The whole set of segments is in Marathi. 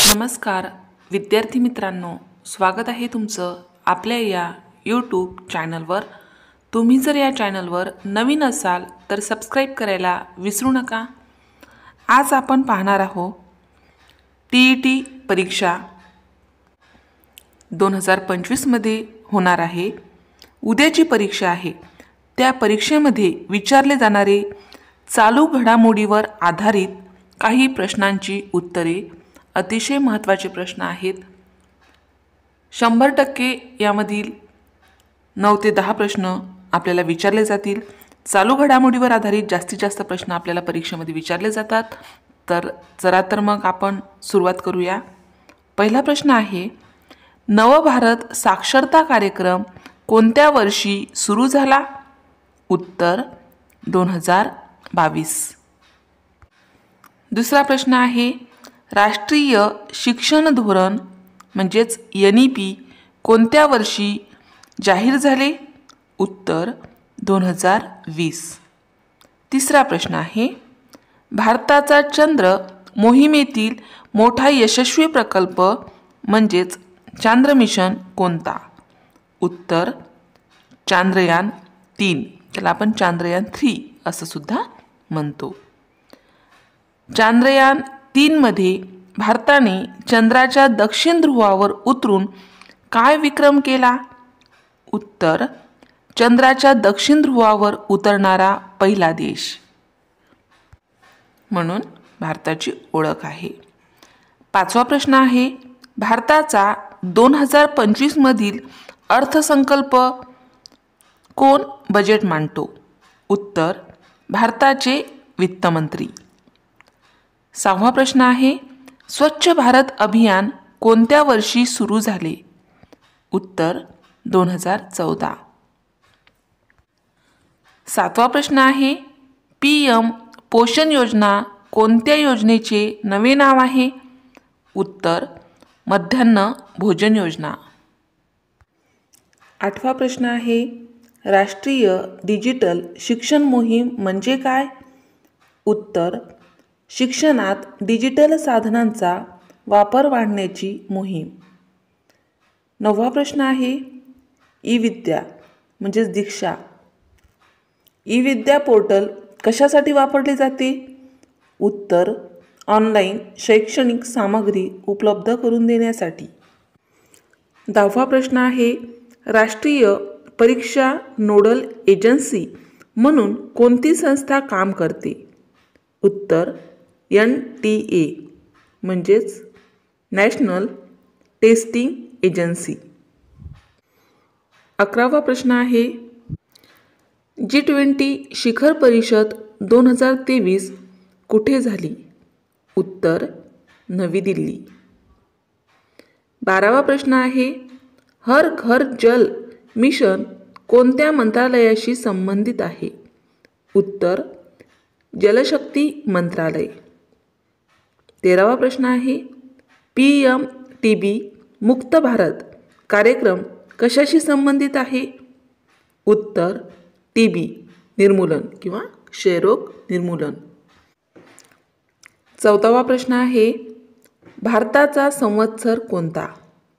नमस्कार विद्यार्थी मित्रांनो, स्वागत आहे तुमचं आपल्या या यूट्यूब चॅनलवर। तुम्ही जर या चॅनलवर नवीन असाल तर सबस्क्राइब करायला विसरू नका। आज आपण पाहणार आहोत टीईटी परीक्षा 2025 मध्ये होणार आहे। उद्याची परीक्षा आहे। त्या परीक्षेमध्ये विचारले जाणारे चालू घडामोडीवर आधारित काही प्रश्नांची उत्तरे अतिशय महत्त्वाचे प्रश्न आहेत। 100% यामधील 9 ते 10 प्रश्न आपल्याला विचारले जातील। चालू घडामोडीवर आधारित जास्तीत जास्त प्रश्न आपल्याला परीक्षेमध्ये विचारले जातात। तर मग आपण सुरुवात करूया। पहिला प्रश्न आहे, नवभारत साक्षरता कार्यक्रम कोणत्या वर्षी सुरू झाला? उत्तर 2022। दुसरा प्रश्न आहे, राष्ट्रीय शिक्षण धोरण म्हणजेच NEP कोणत्या वर्षी जाहीर झाले? उत्तर 2020। तिसरा प्रश्न आहे, भारताचा चंद्र मोहिमेतील मोठा यशस्वी प्रकल्प म्हणजेच चांद्र मिशन कोणता? उत्तर चांद्रयान 3, त्याला आपण चांद्रयान 3 असं सुद्धा म्हणतो। चांद्रयान 3 मध्ये भारताने चंद्राच्या दक्षिण ध्रुवावर उतरून काय विक्रम केला? उत्तर चंद्राच्या दक्षिण ध्रुवावर उतरणारा पहिला देश म्हणून भारताची ओळख आहे। पाचवा प्रश्न आहे, भारताचा 2025 मधील अर्थसंकल्प कोण बजेट मांडतो? उत्तर भारताचे वित्तमंत्री। सहावा प्रश्न आहे, स्वच्छ भारत अभियान कोणत्या वर्षी सुरू झाले? उत्तर 2014। सातवा प्रश्न आहे, PM पोषण योजना कोणत्या योजनेचे नवे नाव आहे? उत्तर मध्यान्ह भोजन योजना। आठवा प्रश्न आहे, राष्ट्रीय डिजिटल शिक्षण मोहीम म्हणजे काय? उत्तर शिक्षणात डिजिटल साधनांचा वापर वाढवण्याची मोहीम। नववा प्रश्न आहे, ई-विद्या म्हणजेच दीक्षा ई-विद्या पोर्टल कशासाठी वापरले जाते? उत्तर ऑनलाईन शैक्षणिक सामग्री उपलब्ध करून देण्यासाठी। 10वा प्रश्न आहे, राष्ट्रीय परीक्षा नोडल एजन्सी म्हणून कोणती संस्था काम करते? उत्तर NTA म्हणजेच नॅशनल टेस्टिंग एजन्सी। 11वा प्रश्न आहे, G20 शिखर परिषद 2023 कुठे झाली? उत्तर नवी दिल्ली। 12वा प्रश्न आहे, हर घर जल मिशन कोणत्या मंत्रालयाशी संबंधित आहे? उत्तर जलशक्ती मंत्रालय। 13वा प्रश्न आहे, PM-TB मुक्त भारत कार्यक्रम कशाशी संबंधित आहे? उत्तर TB निर्मूलन किंवा क्षयरोग निर्मूलन। 14वा प्रश्न आहे, भारताचा संवत्सर कोणता?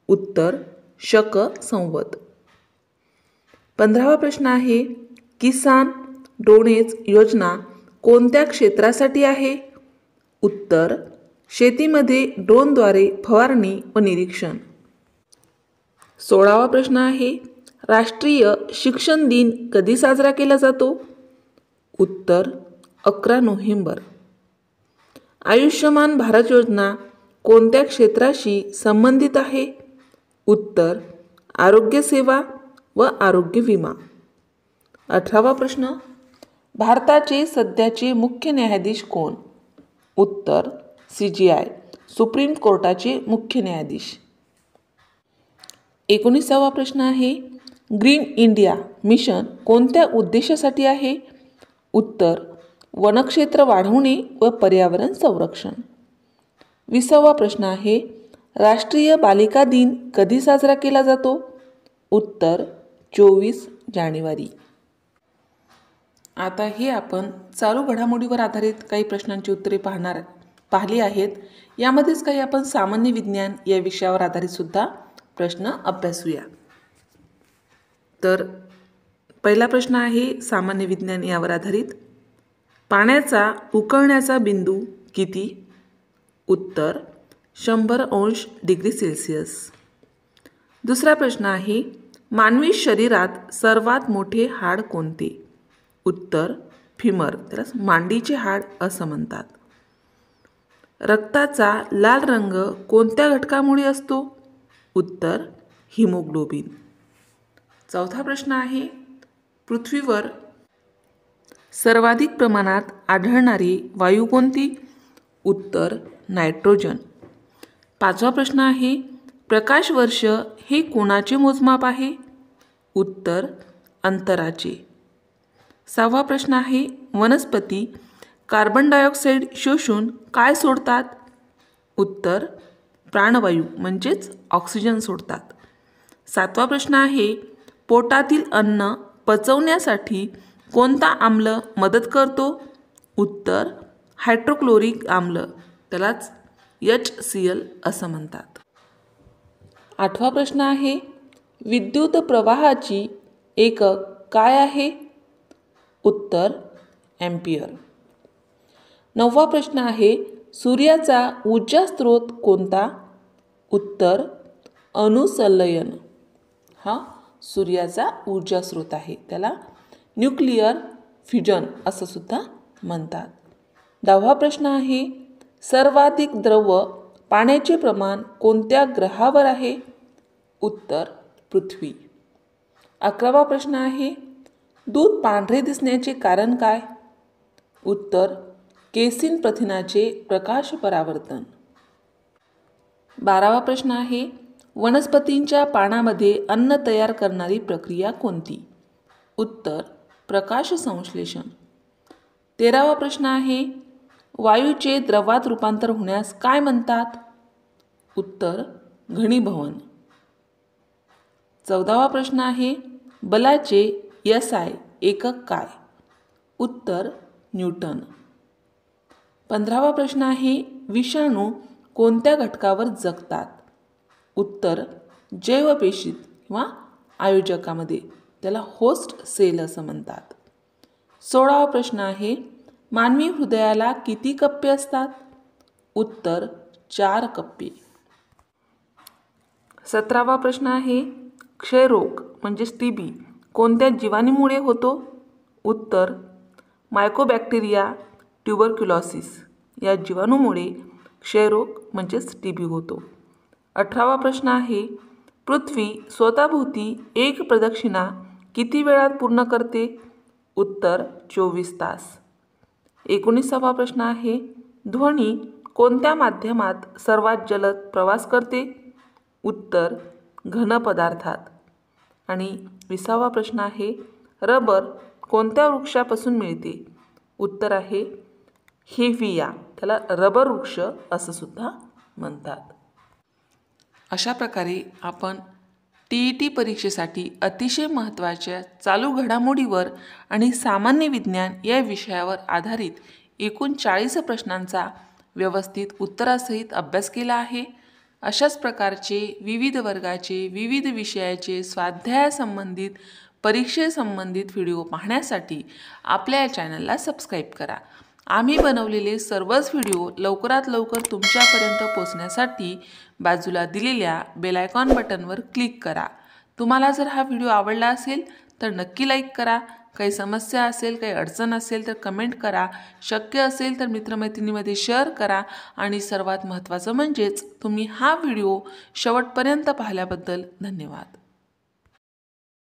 उत्तर शक संवत। 15वा प्रश्न आहे, किसान ड्रोनेज योजना कोणत्या क्षेत्रासाठी आहे? उत्तर शेतीमध्ये ड्रोनद्वारे फवारणी व निरीक्षण। 16वा प्रश्न आहे, राष्ट्रीय शिक्षण दिन कधी साजरा केला जातो? उत्तर 11 नोव्हेंबर। आयुष्यमान भारत योजना कोणत्या क्षेत्राशी संबंधित आहे? उत्तर आरोग्य सेवा व आरोग्य विमा। 18वा प्रश्न, भारताचे सध्याचे मुख्य न्यायाधीश कोण? उत्तर CGI सुप्रीम कोर्टाचे मुख्य न्यायाधीश। 19वा प्रश्न आहे, ग्रीन इंडिया मिशन कोणत्या उद्देशासाठी आहे? उत्तर वनक्षेत्र वाढवणे व पर्यावरण संरक्षण। 20वा प्रश्न आहे, राष्ट्रीय बालिका दिन कधी साजरा केला जातो? उत्तर 24 जानेवारी। आता हे आपण चालू घडामोडीवर आधारित काही प्रश्नांची उत्तरे पाहणार पाहिली आहेत. यामध्येच काही आपण सामान्य विज्ञान या विषयावर आधारित सुद्धा प्रश्न अभ्यासूया. तर पहिला प्रश्न आहे सामान्य विज्ञान यावर आधारित. पाण्याचा उकळण्याचा बिंदू किती? उत्तर 100°C. दुसरा प्रश्न आहे मानवी शरीरात सर्वात मोठे हाड कोणते? उत्तर फिमर, त्याला मांडीचे हाड असं म्हणतात. रक्ताचा लाल रंग कोणत्या घटकामुळे असतो? उत्तर हिमोग्लोबिन. चौथा प्रश्न आहे पृथ्वीवर सर्वाधिक प्रमाणात आढळणारी वायू कोणती? उत्तर नायट्रोजन. पाचवा प्रश्न आहे प्रकाश वर्ष हे कोणाचे मोजमाप आहे? उत्तर अंतराचे. सहावा प्रश्न आहे वनस्पती कार्बन डायऑक्साईड शोषून काय सोडतात? उत्तर प्राणवायू म्हणजेच ऑक्सिजन सोडतात. सातवा प्रश्न आहे पोटातील अन्न पचवण्यासाठी कोणता आम्ल मदत करतो? उत्तर हायड्रोक्लोरिक आम्ल, त्यालाच HCl असं म्हणतात. आठवा प्रश्न आहे विद्युत प्रवाहाची एकक काय आहे? उत्तर एम्पियर. नववा प्रश्न आहे सूर्याचा ऊर्जा स्रोत कोणता? उत्तर अणुसंलयन. हा सूर्याचा ऊर्जा स्रोत आहे, त्याला न्यूक्लिअर फ्युजन असं सुद्धा म्हणतात. 10वा प्रश्न आहे सर्वाधिक द्रव पाण्याचे प्रमाण कोणत्या ग्रहावर आहे? उत्तर पृथ्वी. 11वा प्रश्न आहे दूध पांढरे दिसण्याचे कारण काय? उत्तर केसिन प्रथिनाचे प्रकाश परावर्तन. 12वा प्रश्न आहे वनस्पतींच्या पानामध्ये अन्न तयार करणारी प्रक्रिया कोणती? उत्तर प्रकाश संश्लेषण. 13वा प्रश्न आहे वायूचे द्रवात रूपांतर होण्यास काय म्हणतात? उत्तर घनीभवन. 14वा प्रश्न आहे बलाचे SI एकक काय? उत्तर न्यूटन. 15वा प्रश्न आहे विषाणू कोणत्या घटकावर जगतात? उत्तर जैवपेशीत किंवा आयोजकामध्ये, त्याला होस्ट सेल असं म्हणतात. 16वा प्रश्न आहे मानवी हृदयाला किती कप्पे असतात? उत्तर 4 कप्पे. 17वा प्रश्न आहे क्षयरोग म्हणजेच TB कोणत्या जीवाणूमुळे होतो? उत्तर मायकोबॅक्टेरिया ट्युबरक्युलोसिस या जीवाणूमुळे क्षयरोग म्हणजेच TB होतो. 18वा प्रश्न आहे पृथ्वी स्वतःभोवती एक प्रदक्षिणा किती वेळात पूर्ण करते? उत्तर 24 तास. 19वा प्रश्न आहे ध्वनी कोणत्या माध्यमात सर्वात जलद प्रवास करते? उत्तर घन पदार्थात. आणि 20वा प्रश्न आहे रबर कोणत्या वृक्षापासून मिळते? उत्तर आहे हेविया, त्याला रबर वृक्ष असं सुद्धा म्हणतात. अशा प्रकारे आपण TET परीक्षेसाठी अतिशय महत्त्वाच्या चालू घडामोडीवर आणि सामान्य विज्ञान या विषयावर आधारित एकूण 40 प्रश्नांचा व्यवस्थित उत्तरासहित अभ्यास केला आहे. अशाच प्रकारचे विविध वर्गाचे विविध विषयाचे स्वाध्यायासंबंधित परीक्षेसंबंधित व्हिडिओ पाहण्यासाठी आपल्या या चॅनलला सबस्क्राईब करा. आम्ही बनवलेले सर्वच व्हिडिओ लवकरात लवकर तुमच्यापर्यंत पोहोचण्यासाठी बाजूला दिलेल्या बेल आयकॉन बटनवर क्लिक करा. तुम्हाला जर हा व्हिडिओ आवडला असेल तर नक्की लाईक करा. काही समस्या असेल, काही अडचण असेल तर कमेंट करा. शक्य असेल तर मित्रमैत्रिणीमध्ये शेअर करा. आणि सर्वात महत्त्वाचं म्हणजेच तुम्ही हा व्हिडिओ शेवटपर्यंत पाहिल्याबद्दल धन्यवाद.